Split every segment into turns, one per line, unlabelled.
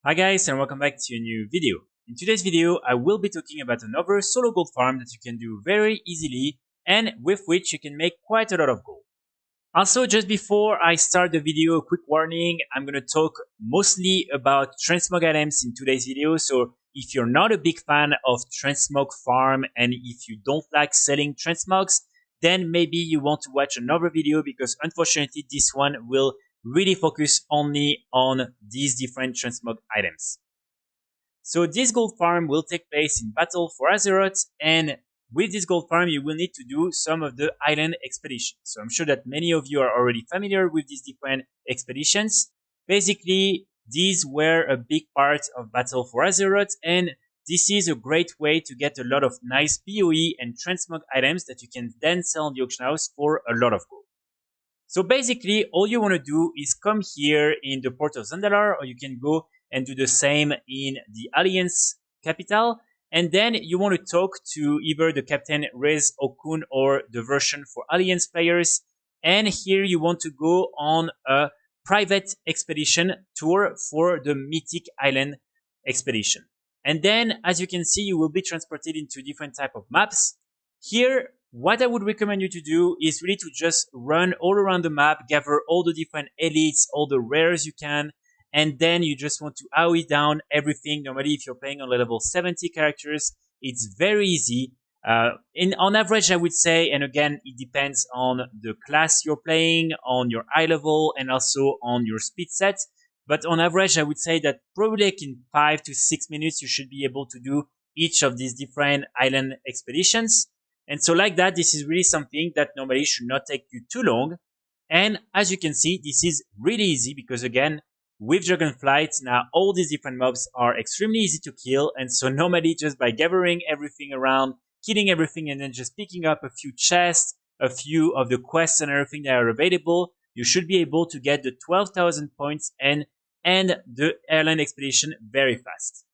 Hi guys, and welcome back to a new video. In today's video, I will be talking about another solo gold farm that you can do very easily and with which you can make quite a lot of gold. Also, just before I start the video, a quick warning, I'm going to talk mostly about transmog items in today's video. So if you're not a big fan of transmog farm and if you don't like selling transmogs, then maybe you want to watch another video because unfortunately this one will really focus only on these different transmog items. So this gold farm will take place in Battle for Azeroth, and with this gold farm you will need to do some of the island expeditions. So I'm sure that many of you are already familiar with these different expeditions. Basically, these were a big part of Battle for Azeroth, and this is a great way to get a lot of nice PoE and transmog items that you can then sell in the auction house for a lot of gold. So basically, all you want to do is come here in the port of Zandalar, or you can go and do the same in the Alliance capital. And then you want to talk to either the Captain Rez Okun or the version for Alliance players. And here you want to go on a private expedition tour for the Mythic Island expedition. And then, as you can see, you will be transported into different type of maps. Here, what I would recommend you to do is really to just run all around the map, gather all the different elites, all the rares you can, and then you just want to AoE down everything. Normally, if you're playing on level 70 characters, it's very easy. On average, I would say, and again, it depends on the class you're playing, on your eye level, and also on your speed set. But on average, I would say that probably like in 5 to 6 minutes, you should be able to do each of these different island expeditions. And so like that, this is really something that normally should not take you too long. And as you can see, this is really easy because again, with Dragonflight, now all these different mobs are extremely easy to kill. And so normally just by gathering everything around, killing everything, and then just picking up a few chests, a few of the quests and everything that are available, you should be able to get the 12,000 points and end the airline expedition very fast.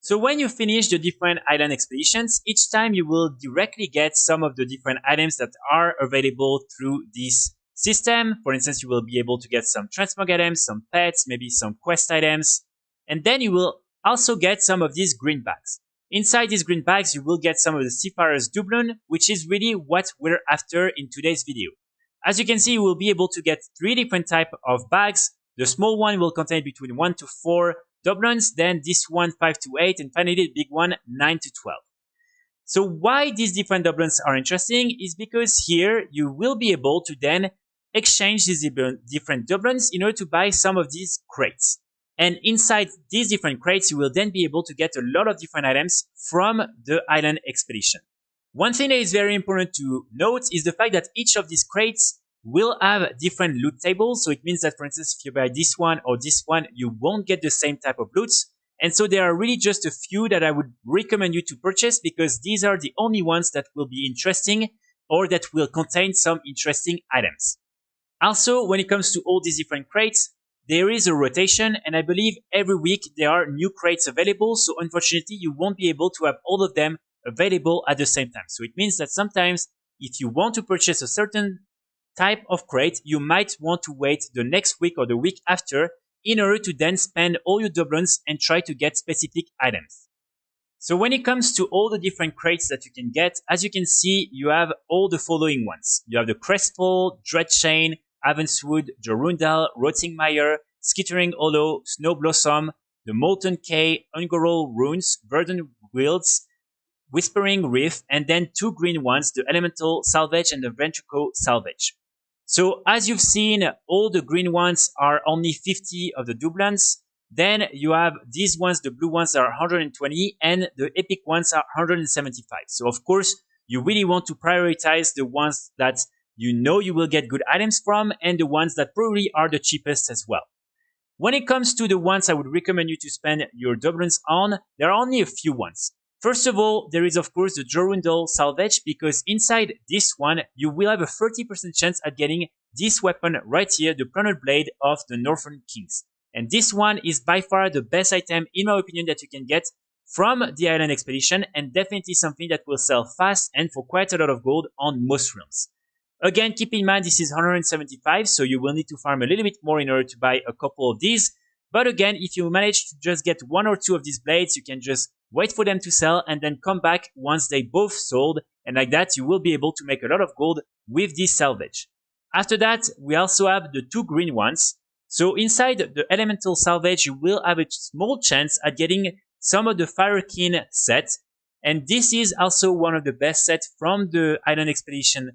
So when you finish the different island expeditions, each time you will directly get some of the different items that are available through this system. For instance, you will be able to get some transmog items, some pets, maybe some quest items. And then you will also get some of these green bags. Inside these green bags, you will get some of the Seafarer's doubloon, which is really what we're after in today's video. As you can see, you will be able to get 3 different types of bags. The small one will contain between 1 to 4 doubloons, then this one 5 to 8, and finally the big one 9 to 12. So why these different doubloons are interesting is because here you will be able to then exchange these different doubloons in order to buy some of these crates. And inside these different crates, you will then be able to get a lot of different items from the island expedition. One thing that is very important to note is the fact that each of these crates will have different loot tables. So it means that, for instance, if you buy this one or this one, you won't get the same type of loots. And so there are really just a few that I would recommend you to purchase because these are the only ones that will be interesting or that will contain some interesting items. Also, when it comes to all these different crates, there is a rotation, and I believe every week there are new crates available. So unfortunately, you won't be able to have all of them available at the same time. So it means that sometimes if you want to purchase a certain type of crate, you might want to wait the next week or the week after in order to then spend all your doubloons and try to get specific items. So when it comes to all the different crates that you can get, as you can see, you have all the following ones. You have the Crestfall, Dreadchain, Avenswood, Jorundal, Rotting Mire, Skittering Hollow, Snow Blossom, the Molten K, Ungoral Runes, Verdant Wilds, Whispering Reef, and then 2 green ones, the Elemental Salvage and the Ventricle Salvage. So as you've seen, all the green ones are only 50 of the doubloons. Then you have these ones, the blue ones are 120, and the epic ones are 175. So of course, you really want to prioritize the ones that you know you will get good items from and the ones that probably are the cheapest as well. When it comes to the ones I would recommend you to spend your doubloons on, there are only a few ones. First of all, there is of course the Jorundal Salvage, because inside this one, you will have a 30% chance at getting this weapon right here, the Plundered Blade of the Northern Kings. And this one is by far the best item, in my opinion, that you can get from the island expedition, and definitely something that will sell fast and for quite a lot of gold on most realms. Again, keep in mind this is 175, so you will need to farm a little bit more in order to buy a couple of these. But again, if you manage to just get one or two of these blades, you can just wait for them to sell and then come back once they both sold. And like that, you will be able to make a lot of gold with this salvage. After that, we also have the two green ones. So inside the elemental salvage, you will have a small chance at getting some of the firekin set. And this is also one of the best sets from the Island Expedition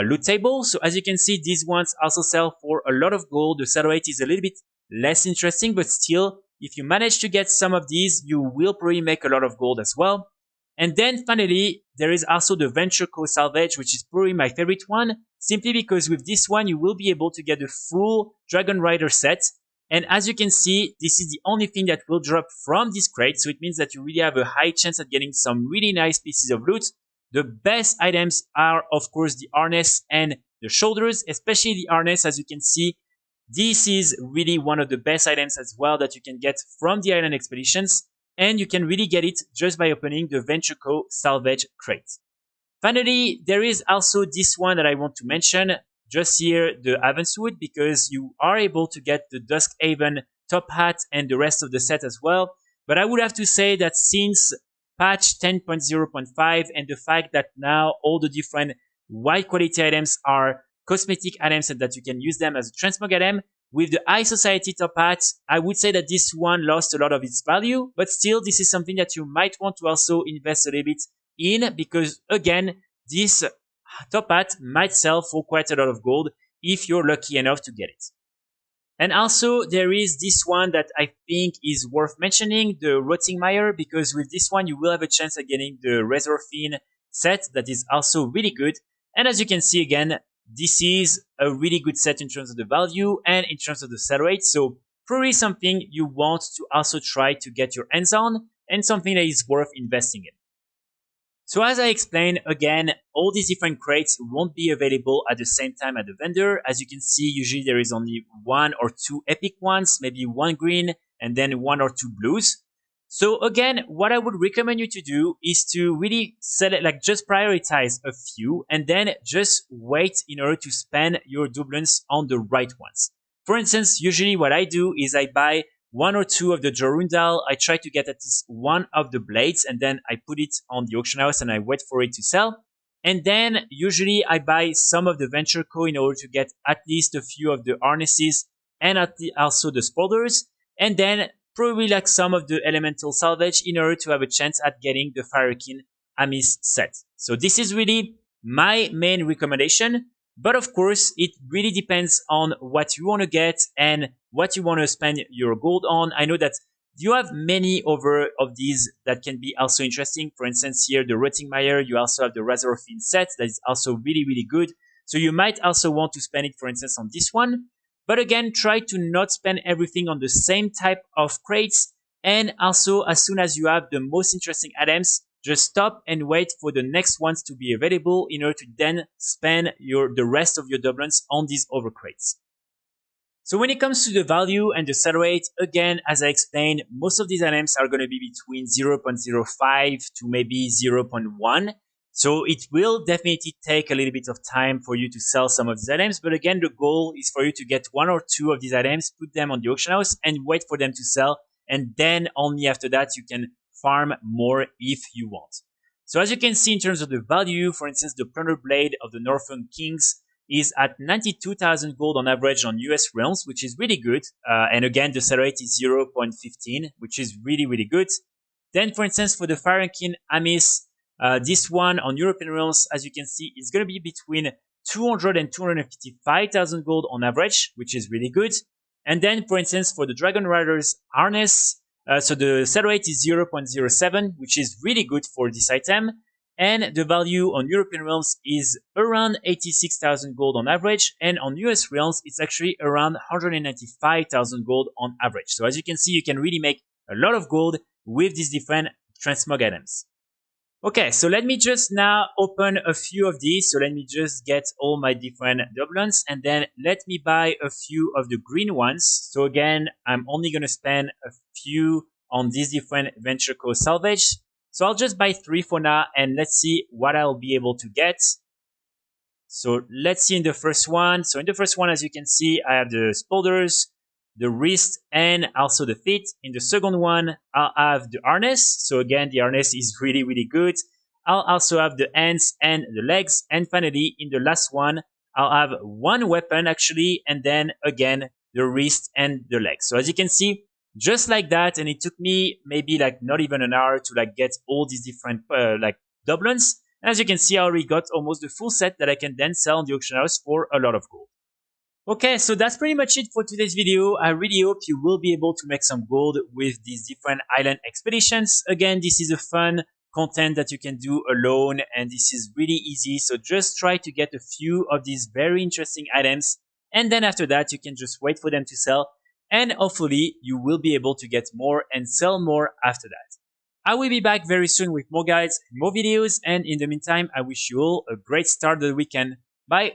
loot table. So as you can see, these ones also sell for a lot of gold. The Sellrate is a little bit less interesting, but still, if you manage to get some of these, you will probably make a lot of gold as well. And then finally, there is also the Venture Co salvage, which is probably my favorite one, simply because with this one, you will be able to get the full dragonrider set. And as you can see, this is the only thing that will drop from this crate. So it means that you really have a high chance at getting some really nice pieces of loot. The best items are, of course, the harness and the shoulders, especially the harness. As you can see, this is really one of the best items as well that you can get from the Island Expeditions. And you can really get it just by opening the Venture Co salvage crate. Finally, there is also this one that I want to mention. Just here, the Avenswood, because you are able to get the Duskhaven top hat and the rest of the set as well. But I would have to say that since patch 10.0.5 and the fact that now all the different wide quality items are cosmetic items and that you can use them as a transmog item, with the High Society top hat, I would say that this one lost a lot of its value, but still this is something that you might want to also invest a little bit in, because again, this top hat might sell for quite a lot of gold if you're lucky enough to get it. And also there is this one that I think is worth mentioning, the Rotting Mire, because with this one you will have a chance at getting the Razor Fin set that is also really good. And as you can see again, this is a really good set in terms of the value and in terms of the sell rate. So probably something you want to also try to get your hands on and something that is worth investing in. So as I explained, again, all these different crates won't be available at the same time at the vendor. As you can see, usually there is only one or two epic ones, maybe one green and then one or two blues. So again, what I would recommend you to do is to really select, like just prioritize a few and then just wait in order to spend your doublons on the right ones. For instance, usually what I do is I buy one or two of the Jorundal. I try to get at least one of the blades and then I put it on the auction house and I wait for it to sell. And then usually I buy some of the Venture Co in order to get at least a few of the harnesses and also the spoilers. And then probably like some of the elemental salvage in order to have a chance at getting the firekin Amis set. So this is really my main recommendation. But of course, it really depends on what you want to get and what you want to spend your gold on. I know that you have many over of these that can be also interesting. For instance, here, the Rotting Mire, you also have the Razor Fin set that is also really, really good. So you might also want to spend it, for instance, on this one. But again, try to not spend everything on the same type of crates. And also, as soon as you have the most interesting items, just stop and wait for the next ones to be available in order to then spend the rest of your doublons on these over crates. So when it comes to the value and the sell rate, again, as I explained, most of these items are going to be between 0.05 to maybe 0.1. So it will definitely take a little bit of time for you to sell some of these items. But again, the goal is for you to get one or two of these items, put them on the auction house and wait for them to sell. And then only after that, you can farm more if you want. So as you can see in terms of the value, for instance, the Plundered Blade of the Northern Kings is at 92,000 gold on average on US realms, which is really good. And again, the sell rate is 0.15, which is really, really good. Then, for instance, for the firekin Amis, this one on European realms, as you can see, is going to be between 200 and 255,000 gold on average, which is really good. And then, for instance, for the Dragonrider's harness, so the sell rate is 0.07, which is really good for this item. And the value on European realms is around 86,000 gold on average. And on US realms, it's actually around 195,000 gold on average. So as you can see, you can really make a lot of gold with these different transmog items. Okay, so let me just now open a few of these. So let me just get all my different doublons and then let me buy a few of the green ones. So again, I'm only going to spend a few on these different Venture Co salvage. So I'll just buy 3 for now and let's see what I'll be able to get. So let's see in the first one. So in the first one, as you can see, I have the spoilers. the wrist, and also the feet. In the second one, I'll have the harness. So again, the harness is really, really good. I'll also have the hands and the legs. And finally, in the last one, I'll have one weapon actually, and then again, the wrist and the legs. So as you can see, just like that, and it took me maybe like not even an hour to like get all these different like doublons. And as you can see, I already got almost the full set that I can then sell on the auction house for a lot of gold. Okay, so that's pretty much it for today's video. I really hope you will be able to make some gold with these different island expeditions. Again, this is a fun content that you can do alone, and this is really easy. So just try to get a few of these very interesting items, and then after that, you can just wait for them to sell, and hopefully you will be able to get more and sell more after that. I will be back very soon with more guides, more videos, and in the meantime, I wish you all a great start of the weekend. Bye!